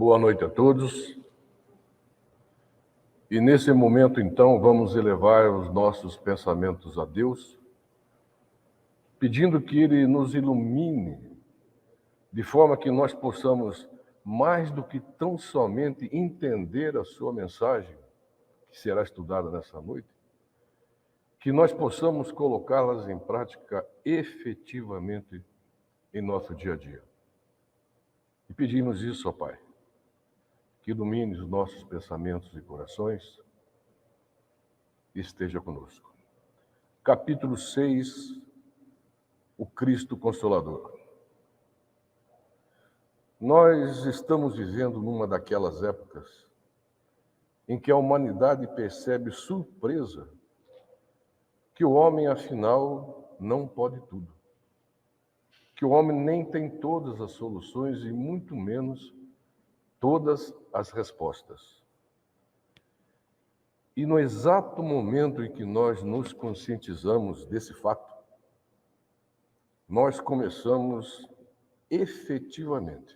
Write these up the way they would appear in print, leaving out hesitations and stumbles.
Boa noite a todos. E nesse momento, então, vamos elevar os nossos pensamentos a Deus, pedindo que Ele nos ilumine, de forma que nós possamos, mais do que tão somente entender a sua mensagem, que será estudada nessa noite, que nós possamos colocá-las em prática efetivamente em nosso dia a dia. E pedimos isso, ó Pai, que ilumine os nossos pensamentos e corações e esteja conosco. Capítulo 6, o Cristo Consolador. Nós estamos vivendo numa daquelas épocas em que a humanidade percebe surpresa que o homem, afinal, não pode tudo. Que o homem nem tem todas as soluções e muito menos todas as respostas. E no exato momento em que nós nos conscientizamos desse fato, nós começamos efetivamente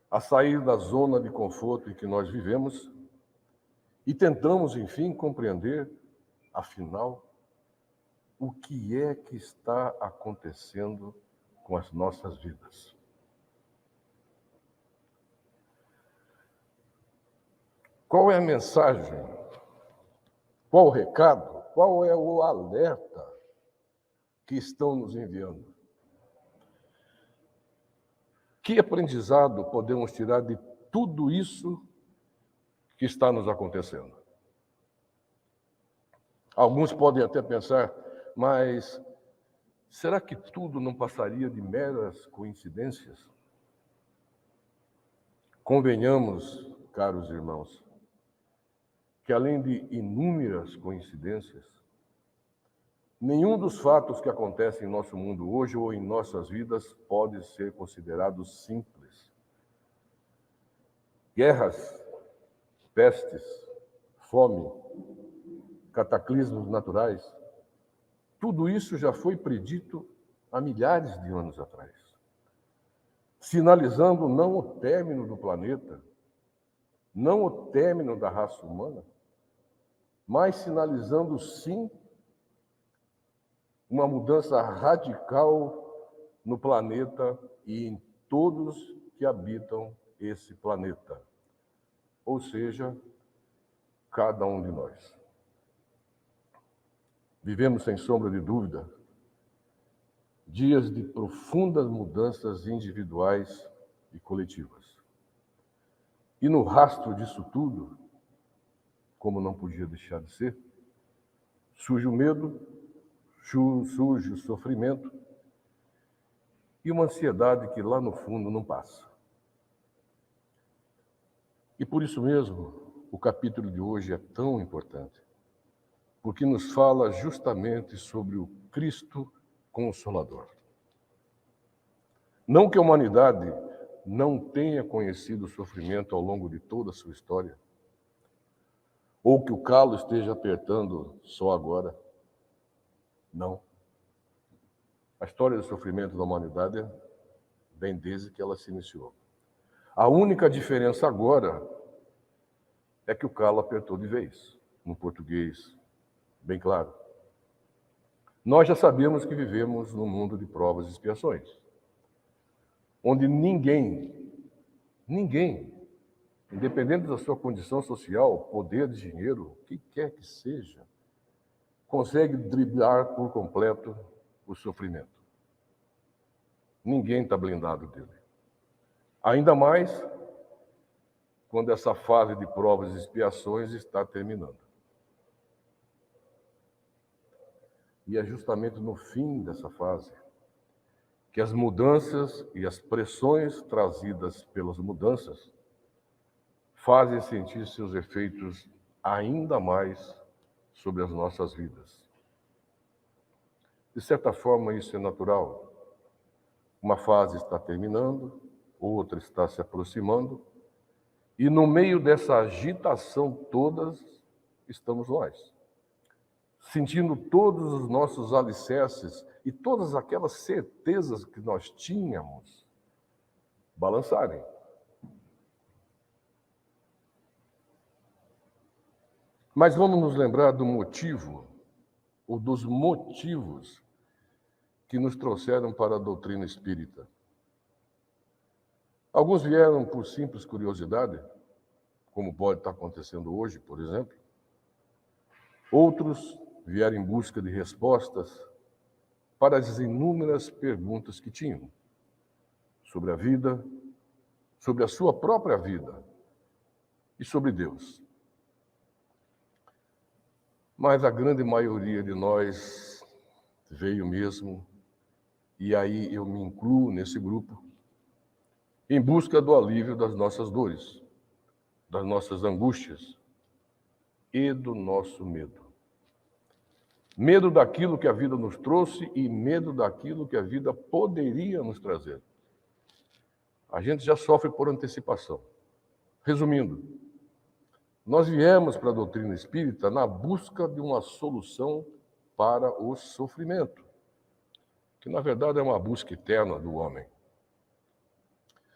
a sair da zona de conforto em que nós vivemos e tentamos, enfim, compreender, afinal, o que é que está acontecendo com as nossas vidas. Qual é a mensagem? Qual o recado? Qual é o alerta que estão nos enviando? Que aprendizado podemos tirar de tudo isso que está nos acontecendo? Alguns podem até pensar, mas será que tudo não passaria de meras coincidências? Convenhamos, caros irmãos, que além de inúmeras coincidências, nenhum dos fatos que acontecem em nosso mundo hoje ou em nossas vidas pode ser considerado simples. Guerras, pestes, fome, cataclismos naturais, tudo isso já foi predito há milhares de anos atrás, sinalizando não o término do planeta, não o término da raça humana, mas sinalizando sim uma mudança radical no planeta e em todos que habitam esse planeta, ou seja, cada um de nós. Vivemos, sem sombra de dúvida, dias de profundas mudanças individuais e coletivas. E no rastro disso tudo, como não podia deixar de ser, surge o medo, surge o sofrimento e uma ansiedade que lá no fundo não passa. E por isso mesmo, o capítulo de hoje é tão importante, porque nos fala justamente sobre o Cristo Consolador. Não que a humanidade não tenha conhecido o sofrimento ao longo de toda a sua história, ou que o calo esteja apertando só agora. Não. A história do sofrimento da humanidade vem desde que ela se iniciou. A única diferença agora é que o calo apertou de vez, no português bem claro. Nós já sabemos que vivemos num mundo de provas e expiações, onde ninguém, independente da sua condição social, poder de dinheiro, o que quer que seja, consegue driblar por completo o sofrimento. Ninguém está blindado dele. Ainda mais quando essa fase de provas e expiações está terminando. E é justamente no fim dessa fase que as mudanças e as pressões trazidas pelas mudanças fazem sentir seus efeitos ainda mais sobre as nossas vidas. De certa forma, isso é natural. Uma fase está terminando, outra está se aproximando, e no meio dessa agitação toda estamos nós, sentindo todos os nossos alicerces e todas aquelas certezas que nós tínhamos balançarem. Mas vamos nos lembrar do motivo, ou dos motivos, que nos trouxeram para a doutrina espírita. Alguns vieram por simples curiosidade, como pode estar acontecendo hoje, por exemplo. Outros vieram em busca de respostas para as inúmeras perguntas que tinham sobre a vida, sobre a sua própria vida e sobre Deus. Mas a grande maioria de nós veio mesmo, e aí eu me incluo nesse grupo, em busca do alívio das nossas dores, das nossas angústias e do nosso medo. Medo daquilo que a vida nos trouxe e medo daquilo que a vida poderia nos trazer. A gente já sofre por antecipação. Resumindo, nós viemos para a doutrina espírita na busca de uma solução para o sofrimento, que na verdade é uma busca eterna do homem.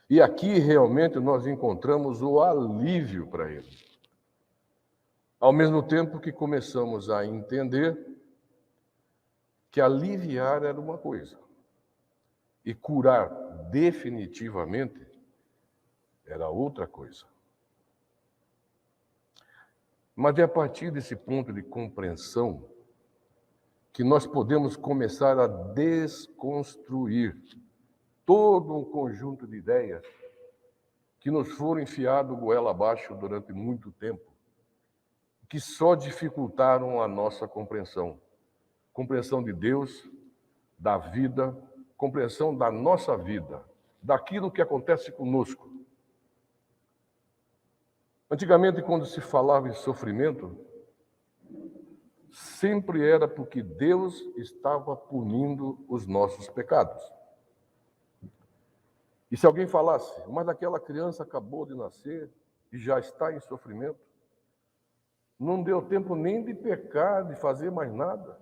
E aqui realmente nós encontramos o alívio para ele. Ao mesmo tempo que começamos a entender que aliviar era uma coisa e curar definitivamente era outra coisa. Mas é a partir desse ponto de compreensão que nós podemos começar a desconstruir todo um conjunto de ideias que nos foram enfiadas goela abaixo durante muito tempo, que só dificultaram a nossa compreensão. Compreensão de Deus, da vida, compreensão da nossa vida, daquilo que acontece conosco. Antigamente, quando se falava em sofrimento, sempre era porque Deus estava punindo os nossos pecados. E se alguém falasse, mas aquela criança acabou de nascer e já está em sofrimento, não deu tempo nem de pecar, de fazer mais nada.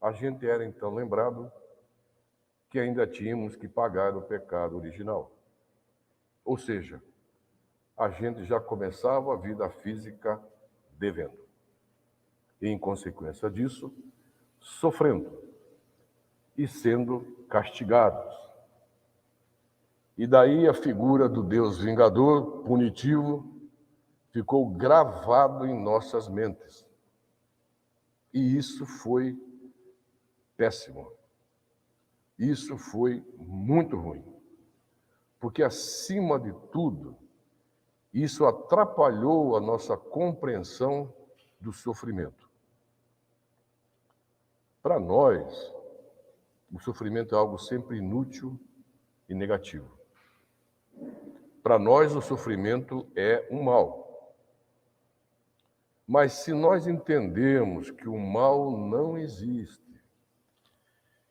A gente era então lembrado que ainda tínhamos que pagar o pecado original. Ou seja, a gente já começava a vida física devendo. E, em consequência disso, sofrendo e sendo castigados. E daí a figura do Deus vingador, punitivo, ficou gravado em nossas mentes. E isso foi péssimo. Isso foi muito ruim. Porque, acima de tudo, isso atrapalhou a nossa compreensão do sofrimento. Para nós, o sofrimento é algo sempre inútil e negativo. Para nós, o sofrimento é um mal. Mas se nós entendermos que o mal não existe,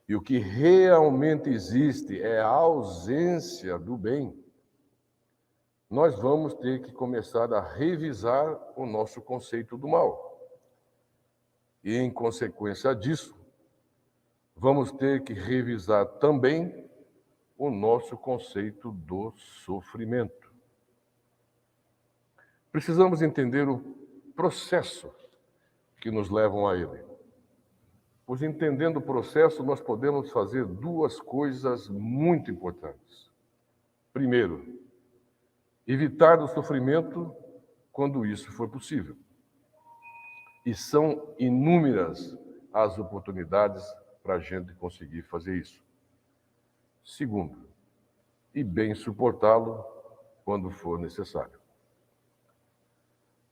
e o que realmente existe é a ausência do bem, nós vamos ter que começar a revisar o nosso conceito do mal. E, em consequência disso, vamos ter que revisar também o nosso conceito do sofrimento. Precisamos entender o processo que nos levam a ele. Pois, entendendo o processo, nós podemos fazer duas coisas muito importantes. Primeiro, evitar o sofrimento quando isso for possível. E são inúmeras as oportunidades para a gente conseguir fazer isso. Segundo, e bem suportá-lo quando for necessário.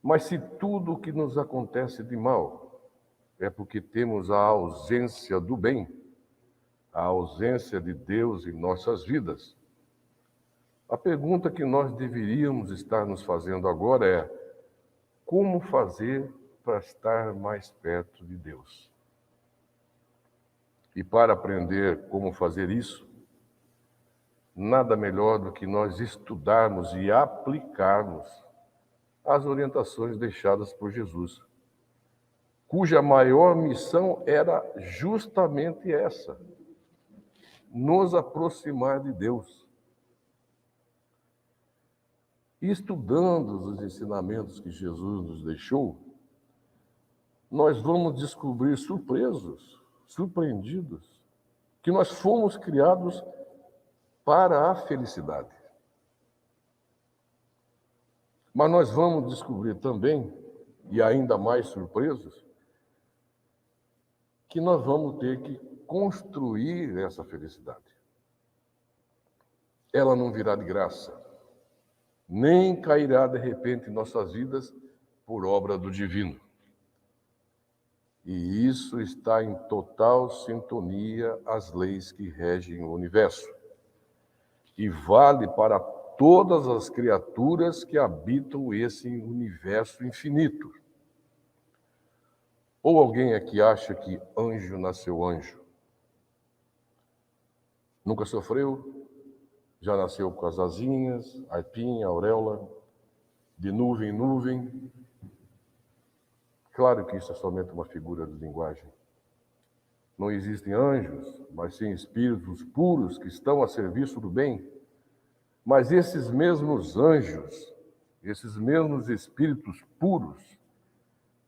Mas se tudo o que nos acontece de mal é porque temos a ausência do bem, a ausência de Deus em nossas vidas, a pergunta que nós deveríamos estar nos fazendo agora é: como fazer para estar mais perto de Deus? E para aprender como fazer isso, nada melhor do que nós estudarmos e aplicarmos as orientações deixadas por Jesus, cuja maior missão era justamente essa: nos aproximar de Deus. E estudando os ensinamentos que Jesus nos deixou, nós vamos descobrir surpresos, surpreendidos, que nós fomos criados para a felicidade. Mas nós vamos descobrir também, e ainda mais surpresos, que nós vamos ter que construir essa felicidade. Ela não virá de graça, nem cairá de repente em nossas vidas por obra do divino. E isso está em total sintonia às leis que regem o universo. E vale para todas as criaturas que habitam esse universo infinito. Ou alguém aqui acha que anjo nasceu anjo? Nunca sofreu? Já nasceu com as asinhas, arpinha, auréola, de nuvem em nuvem? Claro que isso é somente uma figura de linguagem. Não existem anjos, mas sim espíritos puros que estão a serviço do bem. Mas esses mesmos anjos, esses mesmos espíritos puros,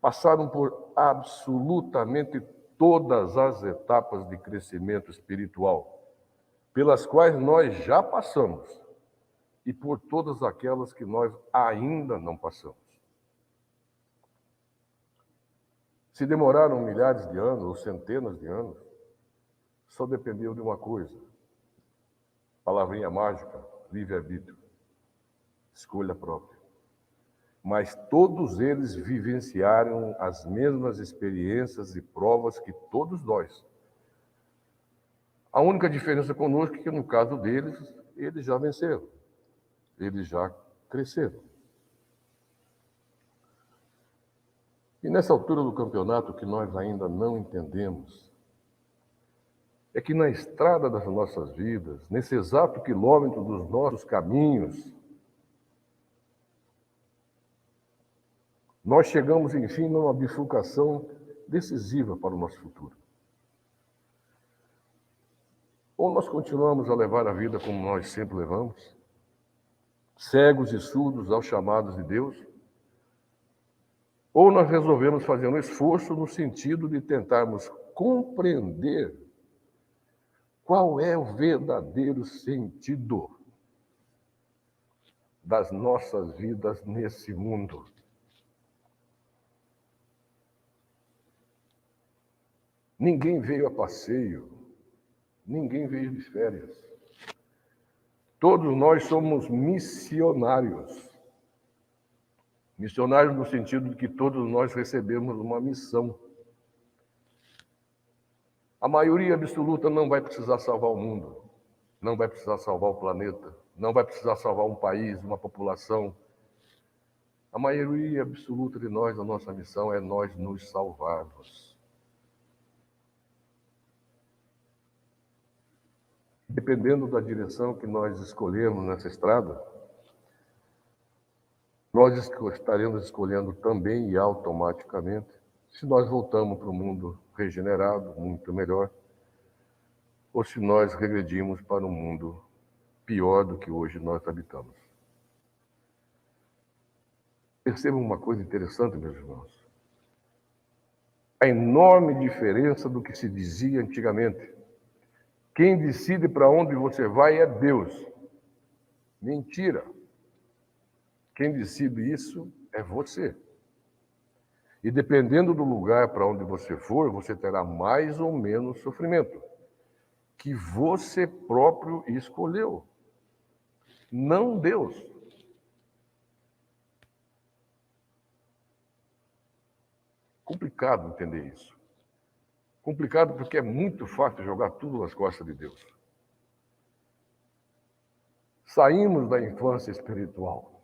passaram por absolutamente todas as etapas de crescimento espiritual, pelas quais nós já passamos, e por todas aquelas que nós ainda não passamos. Se demoraram milhares de anos ou centenas de anos, só dependeu de uma coisa: palavrinha mágica, livre-arbítrio, escolha própria. Mas todos eles vivenciaram as mesmas experiências e provas que todos nós. A única diferença conosco é que, no caso deles, eles já venceram, eles já cresceram. E nessa altura do campeonato, o que nós ainda não entendemos é que na estrada das nossas vidas, nesse exato quilômetro dos nossos caminhos, nós chegamos, enfim, numa bifurcação decisiva para o nosso futuro. Ou nós continuamos a levar a vida como nós sempre levamos, cegos e surdos aos chamados de Deus, ou nós resolvemos fazer um esforço no sentido de tentarmos compreender qual é o verdadeiro sentido das nossas vidas nesse mundo. Ninguém veio a passeio, ninguém veio de férias. Todos nós somos missionários. Missionários no sentido de que todos nós recebemos uma missão. A maioria absoluta não vai precisar salvar o mundo, não vai precisar salvar o planeta, não vai precisar salvar um país, uma população. A maioria absoluta de nós, a nossa missão é nós nos salvarmos. Dependendo da direção que nós escolhermos nessa estrada, nós estaremos escolhendo também e automaticamente se nós voltamos para o mundo regenerado, muito melhor, ou se nós regredimos para um mundo pior do que hoje nós habitamos. Percebam uma coisa interessante, meus irmãos. A enorme diferença do que se dizia antigamente. Quem decide para onde você vai é Deus. Mentira. Quem decide isso é você. E dependendo do lugar para onde você for, você terá mais ou menos sofrimento, que você próprio escolheu, não Deus. Complicado entender isso. Complicado porque é muito fácil jogar tudo nas costas de Deus. Saímos da infância espiritual.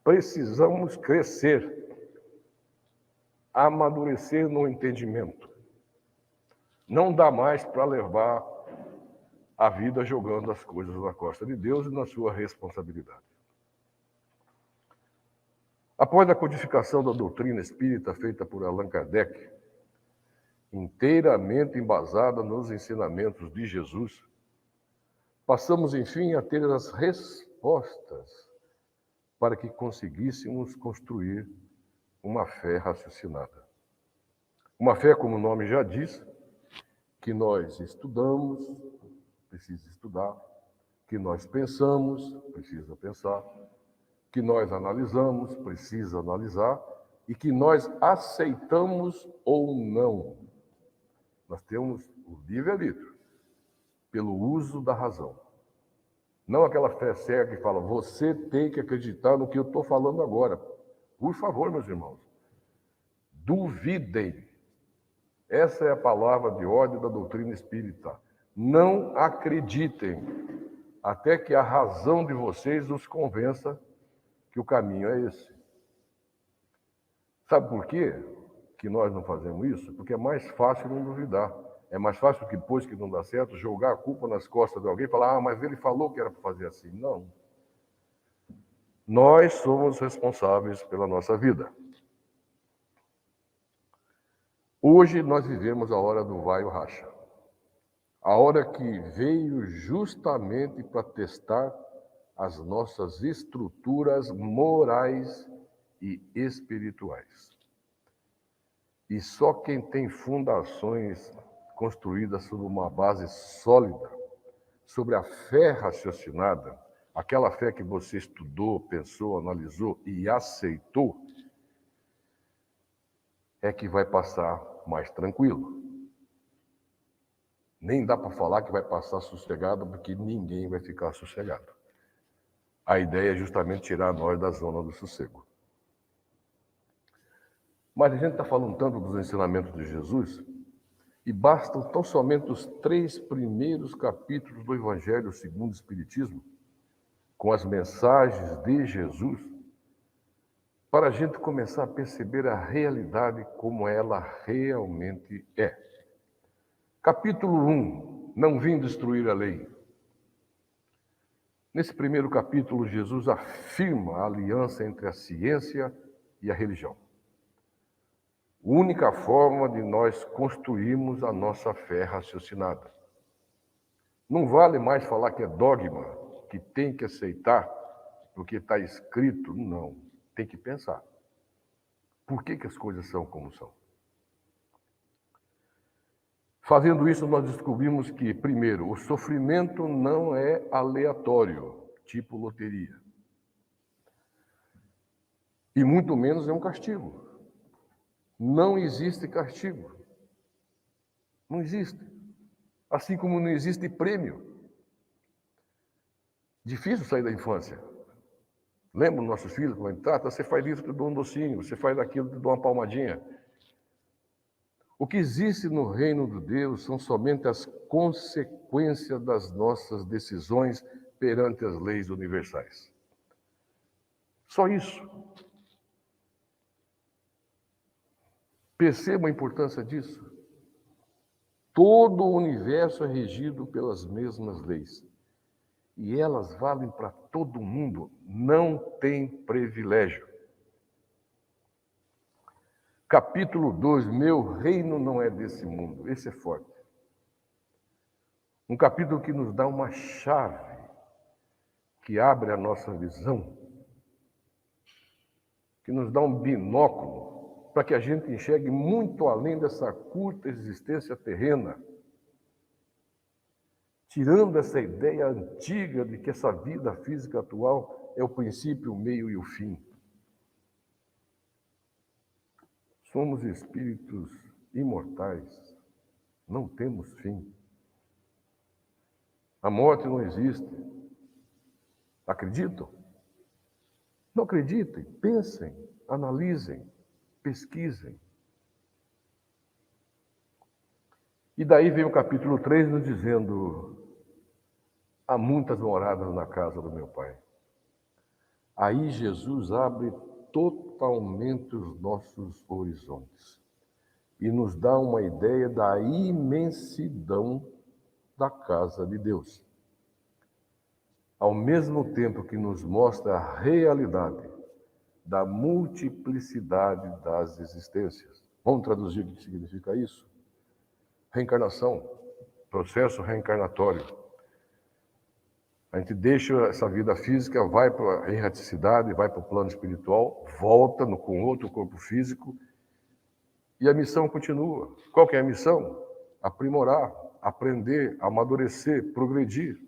Precisamos crescer, amadurecer no entendimento. Não dá mais para levar a vida jogando as coisas na costa de Deus e na sua responsabilidade. Após a codificação da doutrina espírita feita por Allan Kardec, inteiramente embasada nos ensinamentos de Jesus, passamos, enfim, a ter as respostas para que conseguíssemos construir uma fé raciocinada. Uma fé, como o nome já diz, que nós estudamos, precisa estudar, que nós pensamos, precisa pensar, que nós analisamos, precisa analisar, e que nós aceitamos ou não. Nós temos o livre-arbítrio, pelo uso da razão. Não aquela fé cega que fala, você tem que acreditar no que eu estou falando agora. Por favor, meus irmãos, duvidem. Essa é a palavra de ordem da doutrina espírita. Não acreditem, até que a razão de vocês os convença que o caminho é esse. Sabe por quê que nós não fazemos isso? Porque é mais fácil não duvidar. É mais fácil que depois que não dá certo, jogar a culpa nas costas de alguém e falar, mas ele falou que era para fazer assim. Não. Nós somos responsáveis pela nossa vida. Hoje nós vivemos a hora do vai ou racha. A hora que veio justamente para testar as nossas estruturas morais e espirituais. E só quem tem fundações construídas sobre uma base sólida, sobre a fé raciocinada, aquela fé que você estudou, pensou, analisou e aceitou, é que vai passar mais tranquilo. Nem dá para falar que vai passar sossegado, porque ninguém vai ficar sossegado. A ideia é justamente tirar nós da zona do sossego. Mas a gente está falando tanto dos ensinamentos de Jesus, e bastam tão somente os 3 primeiros capítulos do Evangelho segundo o Espiritismo, com as mensagens de Jesus, para a gente começar a perceber a realidade como ela realmente é. Capítulo 1, não vim destruir a lei. Nesse primeiro capítulo, Jesus afirma a aliança entre a ciência e a religião. Única forma de nós construirmos a nossa fé raciocinada. Não vale mais falar que é dogma, que tem que aceitar porque está escrito. Não, tem que pensar. Por que as coisas são como são? Fazendo isso, nós descobrimos que, primeiro, o sofrimento não é aleatório, tipo loteria. E muito menos é um castigo. Não existe castigo. Não existe. Assim como não existe prêmio. Difícil sair da infância. Lembra dos nossos filhos, quando trata, você faz isso, te dou um docinho, você faz aquilo, te dou uma palmadinha. O que existe no reino de Deus são somente as consequências das nossas decisões perante as leis universais. Só isso. Perceba a importância disso. Todo o universo é regido pelas mesmas leis. E elas valem para todo mundo, não tem privilégio. Capítulo 2, meu reino não é desse mundo. Esse é forte. Um capítulo que nos dá uma chave, que abre a nossa visão, que nos dá um binóculo, para que a gente enxergue muito além dessa curta existência terrena, tirando essa ideia antiga de que essa vida física atual é o princípio, o meio e o fim. Somos espíritos imortais, não temos fim. A morte não existe. Acreditam? Não acreditem, pensem, analisem, pesquisem. E daí vem o capítulo 3 nos dizendo: há muitas moradas na casa do meu Pai. Aí Jesus abre totalmente os nossos horizontes e nos dá uma ideia da imensidão da casa de Deus. Ao mesmo tempo que nos mostra a realidade da multiplicidade das existências. Vamos traduzir o que significa isso? Reencarnação, processo reencarnatório. A gente deixa essa vida física, vai para a erraticidade, vai para o plano espiritual, volta com outro corpo físico e a missão continua. Qual que é a missão? Aprimorar, aprender, amadurecer, progredir.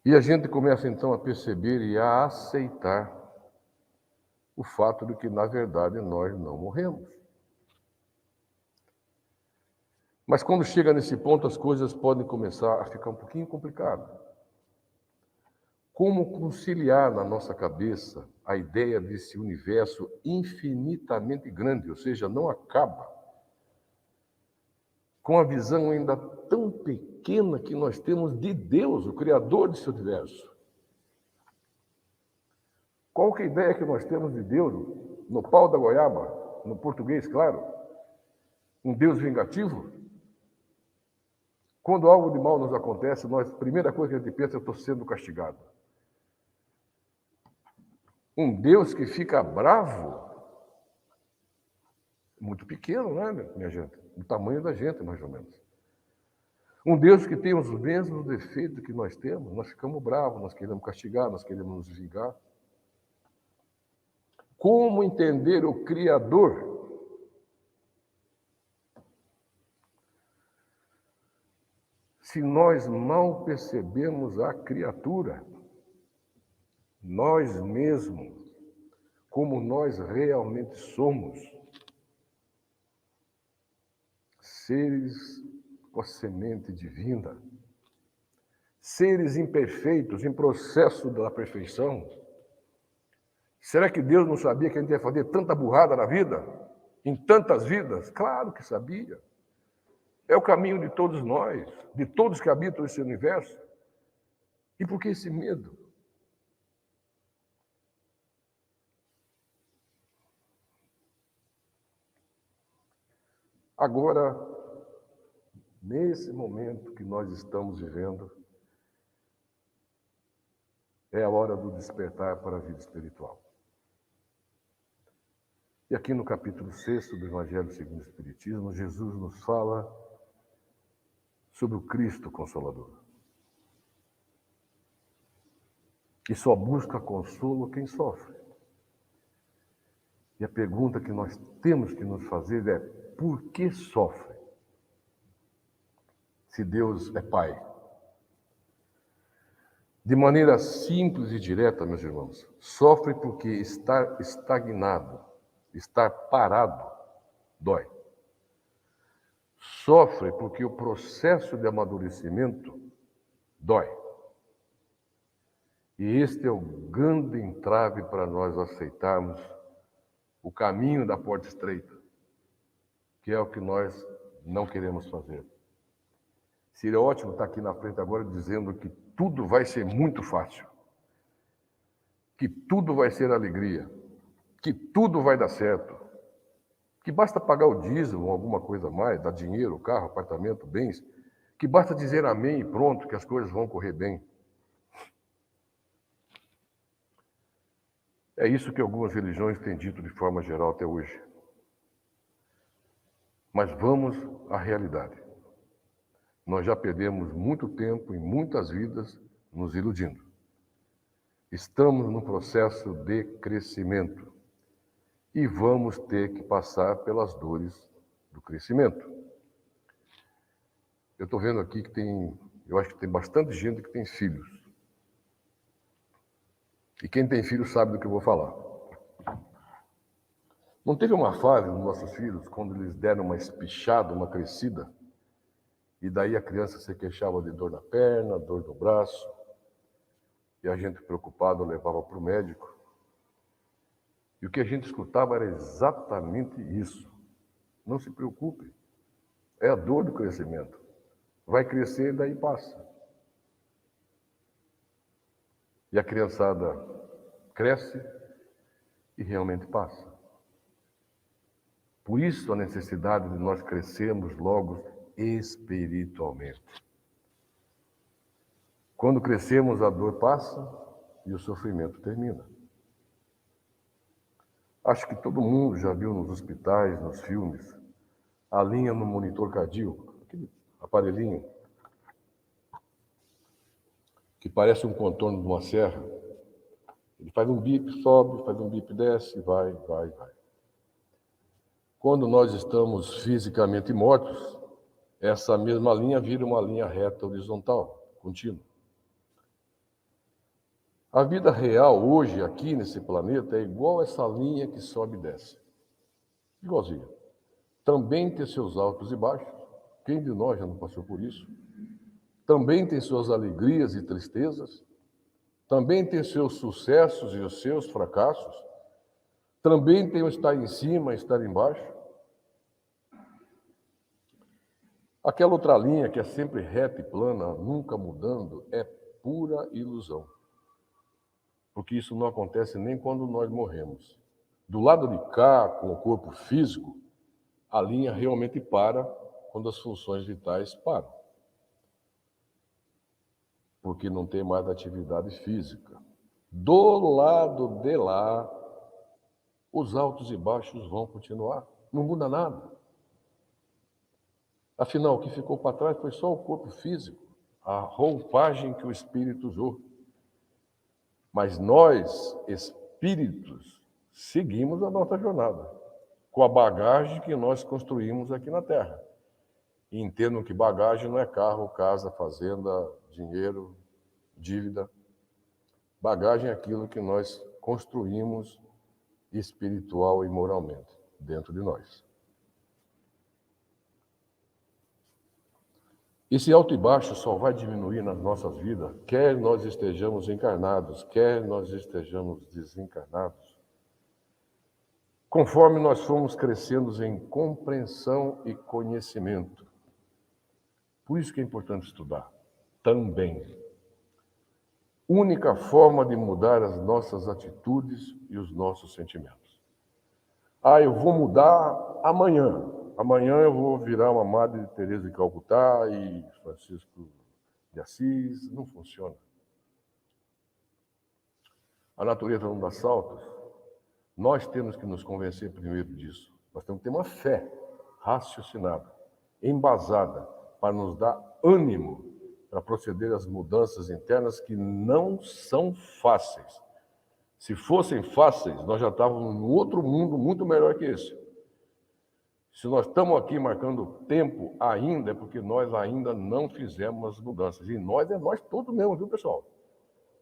E a gente começa então a perceber e a aceitar o fato de que, na verdade, nós não morremos. Mas quando chega nesse ponto, as coisas podem começar a ficar um pouquinho complicadas. Como conciliar na nossa cabeça a ideia desse universo infinitamente grande, ou seja, não acaba, com a visão ainda tão pequena que nós temos de Deus, o Criador desse universo? Qual que é a ideia que nós temos de Deus no pau da goiaba, no português, claro? Um Deus vingativo? Quando algo de mal nos acontece, a primeira coisa que a gente pensa é: eu estou sendo castigado. Um Deus que fica bravo, muito pequeno, né, minha gente? Do tamanho da gente, mais ou menos. Um Deus que tem os mesmos defeitos que nós temos, nós ficamos bravos, nós queremos castigar, nós queremos nos vingar. Como entender o Criador? Se nós mal percebemos a criatura, nós mesmos, como nós realmente somos, seres com a semente divina, seres imperfeitos, em processo da perfeição. Será que Deus não sabia que a gente ia fazer tanta burrada na vida? Em tantas vidas? Claro que sabia. É o caminho de todos nós, de todos que habitam esse universo. E por que esse medo? Agora, nesse momento que nós estamos vivendo, é a hora do despertar para a vida espiritual. E aqui no capítulo 6 do Evangelho segundo o Espiritismo, Jesus nos fala sobre o Cristo Consolador, que só busca consolo quem sofre. E a pergunta que nós temos que nos fazer é: por que sofre? Se Deus é Pai. De maneira simples e direta, meus irmãos, sofre porque estar estagnado, estar parado, dói. Sofre porque o processo de amadurecimento dói. E este é o grande entrave para nós aceitarmos o caminho da porta estreita, que é o que nós não queremos fazer. Seria ótimo estar aqui na frente agora dizendo que tudo vai ser muito fácil, que tudo vai ser alegria, que tudo vai dar certo, que basta pagar o dízimo ou alguma coisa a mais, dar dinheiro, carro, apartamento, bens, que basta dizer amém e pronto, que as coisas vão correr bem. É isso que algumas religiões têm dito de forma geral até hoje. Mas vamos à realidade. Nós já perdemos muito tempo e muitas vidas nos iludindo. Estamos num processo de crescimento e vamos ter que passar pelas dores do crescimento. Eu estou vendo aqui que eu acho que tem bastante gente que tem filhos. E quem tem filhos sabe do que eu vou falar. Não teve uma fase nos nossos filhos, quando eles deram uma espichada, uma crescida, e daí a criança se queixava de dor na perna, dor no braço, e a gente preocupado levava para o médico. E o que a gente escutava era exatamente isso. Não se preocupe, é a dor do crescimento. Vai crescer e daí passa. E a criançada cresce e realmente passa. Por isso a necessidade de nós crescermos logo espiritualmente. Quando crescemos, a dor passa e o sofrimento termina. Acho que todo mundo já viu nos hospitais, nos filmes, a linha no monitor cardíaco, aquele aparelhinho. que parece um contorno de uma serra. Ele faz um bip, sobe, faz um bip, desce, vai. Quando nós estamos fisicamente mortos, essa mesma linha vira uma linha reta horizontal, contínua. A vida real hoje, aqui nesse planeta, é igual a essa linha que sobe e desce. Igualzinha. Também tem seus altos e baixos. Quem de nós já não passou por isso? Também tem suas alegrias e tristezas. Também tem seus sucessos e os seus fracassos. Também tem o estar em cima e estar embaixo. Aquela outra linha que é sempre reta e plana, nunca mudando, é pura ilusão. Porque isso não acontece nem quando nós morremos. Do lado de cá, com o corpo físico, a linha realmente para quando as funções vitais param. Porque não tem mais atividade física. Do lado de lá, os altos e baixos vão continuar. Não muda nada. Afinal, o que ficou para trás foi só o corpo físico, a roupagem que o espírito usou. Mas nós, espíritos, seguimos a nossa jornada, com a bagagem que nós construímos aqui na Terra. E entendam que bagagem não é carro, casa, fazenda, dinheiro, dívida. Bagagem é aquilo que nós construímos espiritual e moralmente dentro de nós. Esse alto e baixo só vai diminuir nas nossas vidas, quer nós estejamos encarnados, quer nós estejamos desencarnados, conforme nós formos crescendo em compreensão e conhecimento. Por isso que é importante estudar também. Única forma de mudar as nossas atitudes e os nossos sentimentos. Eu vou mudar amanhã. Amanhã eu vou virar uma Madre Teresa de Calcutá e Francisco de Assis. Não funciona. A natureza não dá saltos. Nós temos que nos convencer primeiro disso. Nós temos que ter uma fé raciocinada, embasada, para nos dar ânimo para proceder às mudanças internas que não são fáceis. Se fossem fáceis, nós já estávamos num outro mundo muito melhor que esse. Se nós estamos aqui marcando tempo ainda, é porque nós ainda não fizemos as mudanças. E nós é nós todos mesmo, viu, pessoal?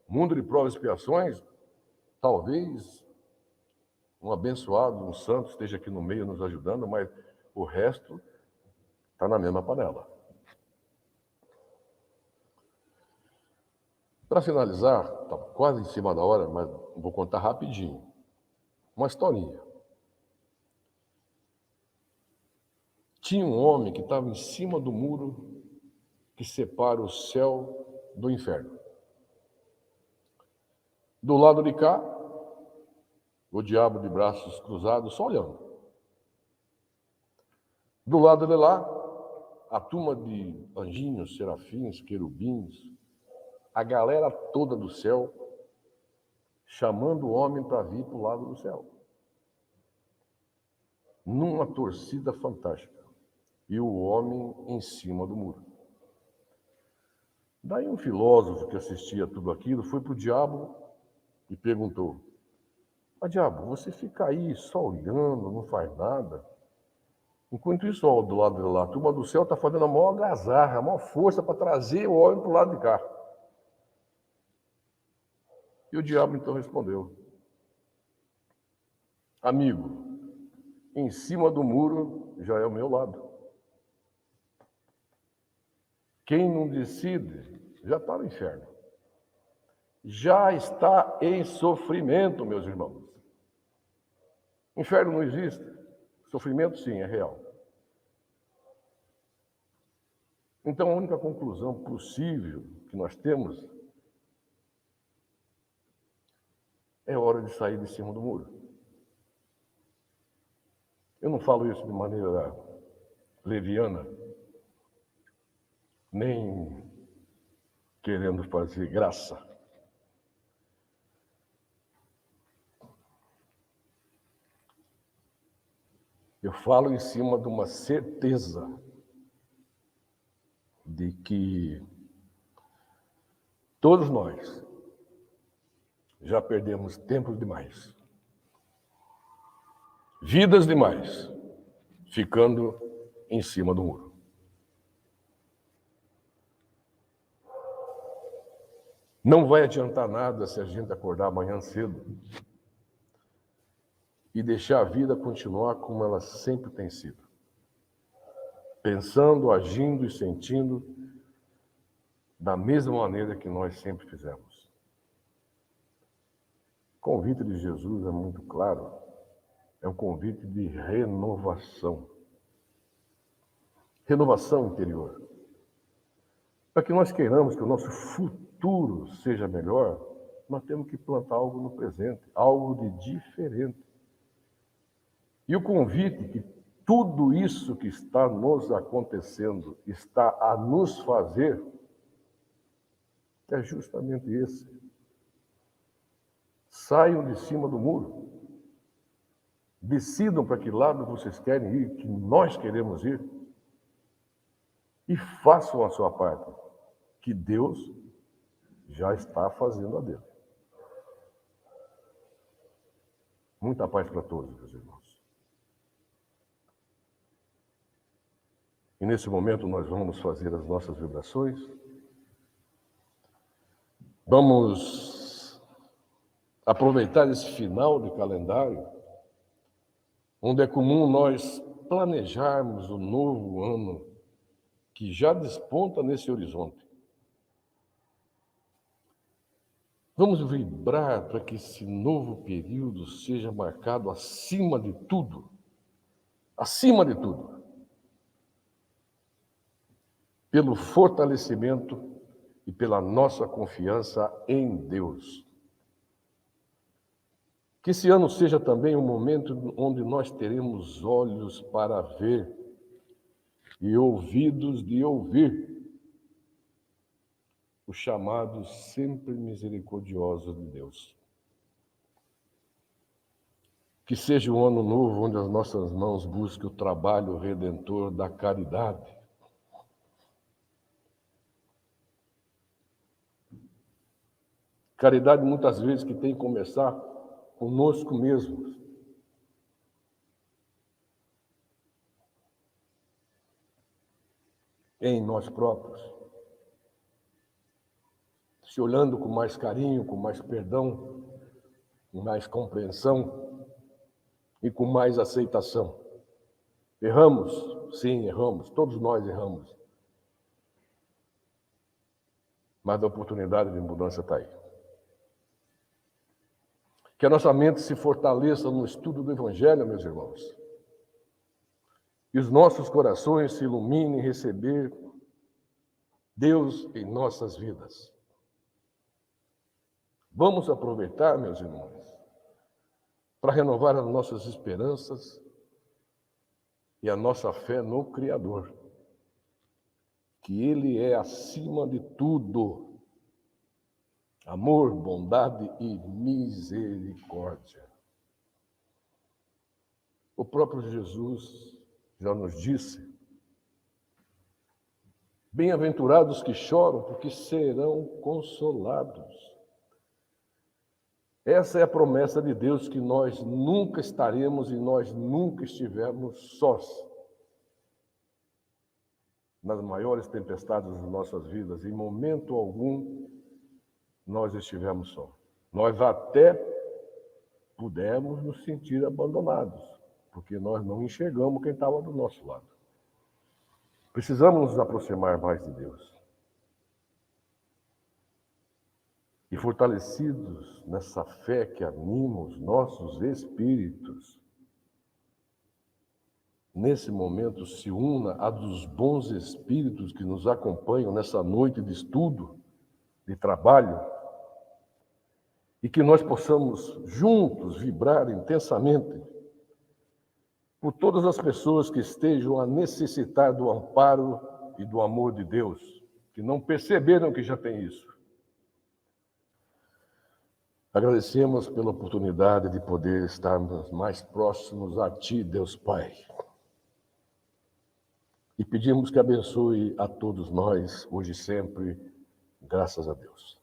Mundo de provas e expiações, talvez um abençoado, um santo esteja aqui no meio nos ajudando, mas o resto está na mesma panela. Para finalizar, está quase em cima da hora, mas vou contar rapidinho. Uma historinha. Tinha um homem que estava em cima do muro que separa o céu do inferno. Do lado de cá, o diabo de braços cruzados, só olhando. Do lado de lá, a turma de anjinhos, serafins, querubins, a galera toda do céu, chamando o homem para vir para o lado do céu. Numa torcida fantástica. E o homem em cima do muro. Daí um filósofo que assistia tudo aquilo foi para o diabo e perguntou: diabo, você fica aí só olhando, não faz nada? Enquanto isso, do lado de lá, a turma do céu está fazendo a maior algazarra, a maior força para trazer o homem para o lado de cá. E o diabo então respondeu: amigo, em cima do muro já é o meu lado. Quem não decide já está no inferno. Já está em sofrimento, meus irmãos. Inferno não existe. Sofrimento, sim, é real. Então, a única conclusão possível que nós temos é hora de sair de cima do muro. Eu não falo isso de maneira leviana, nem querendo fazer graça. Eu falo em cima de uma certeza de que Todos nós já perdemos tempo demais, vidas demais, ficando em cima do muro. Não vai adiantar nada se a gente acordar amanhã cedo e deixar a vida continuar como ela sempre tem sido. Pensando, agindo e sentindo da mesma maneira que nós sempre fizemos. O convite de Jesus é muito claro. É um convite de renovação. Renovação interior. Para que nós queiramos que o nosso futuro seja melhor, nós temos que plantar algo no presente, algo de diferente. E o convite que tudo isso que está nos acontecendo está a nos fazer é justamente esse. Saiam de cima do muro. Decidam para que lado vocês querem ir, que nós queremos ir. E façam a sua parte, que Deus já está fazendo a dele. Muita paz para todos, meus irmãos. E nesse momento nós vamos fazer as nossas vibrações. Vamos aproveitar esse final de calendário, onde é comum nós planejarmos o novo ano que já desponta nesse horizonte. Vamos vibrar para que esse novo período seja marcado acima de tudo, pelo fortalecimento e pela nossa confiança em Deus. Que esse ano seja também um momento onde nós teremos olhos para ver e ouvidos de ouvir o chamado sempre misericordioso de Deus. Que seja um ano novo onde as nossas mãos busquem o trabalho redentor da caridade. Caridade muitas vezes que tem que começar conosco mesmos. Em nós próprios. Se olhando com mais carinho, com mais perdão, com mais compreensão e com mais aceitação. Erramos? Sim, erramos. Todos nós erramos. Mas a oportunidade de mudança está aí. Que a nossa mente se fortaleça no estudo do Evangelho, meus irmãos. E os nossos corações se iluminem em receber Deus em nossas vidas. Vamos aproveitar, meus irmãos, para renovar as nossas esperanças e a nossa fé no Criador, que Ele é acima de tudo. Amor, bondade e misericórdia. O próprio Jesus já nos disse: bem-aventurados que choram, porque serão consolados. Essa é a promessa de Deus, que nós nunca estaremos e nós nunca estivemos sós. Nas maiores tempestades das nossas vidas, em momento algum, nós estivemos só. Nós até pudemos nos sentir abandonados, porque nós não enxergamos quem estava do nosso lado. Precisamos nos aproximar mais de Deus. E fortalecidos nessa fé que anima os nossos espíritos, nesse momento se una a dos bons espíritos que nos acompanham nessa noite de estudo, de trabalho, e que nós possamos juntos vibrar intensamente por todas as pessoas que estejam a necessitar do amparo e do amor de Deus, que não perceberam que já tem isso. Agradecemos pela oportunidade de poder estarmos mais próximos a Ti, Deus Pai. E pedimos que abençoe a todos nós, hoje e sempre, graças a Deus.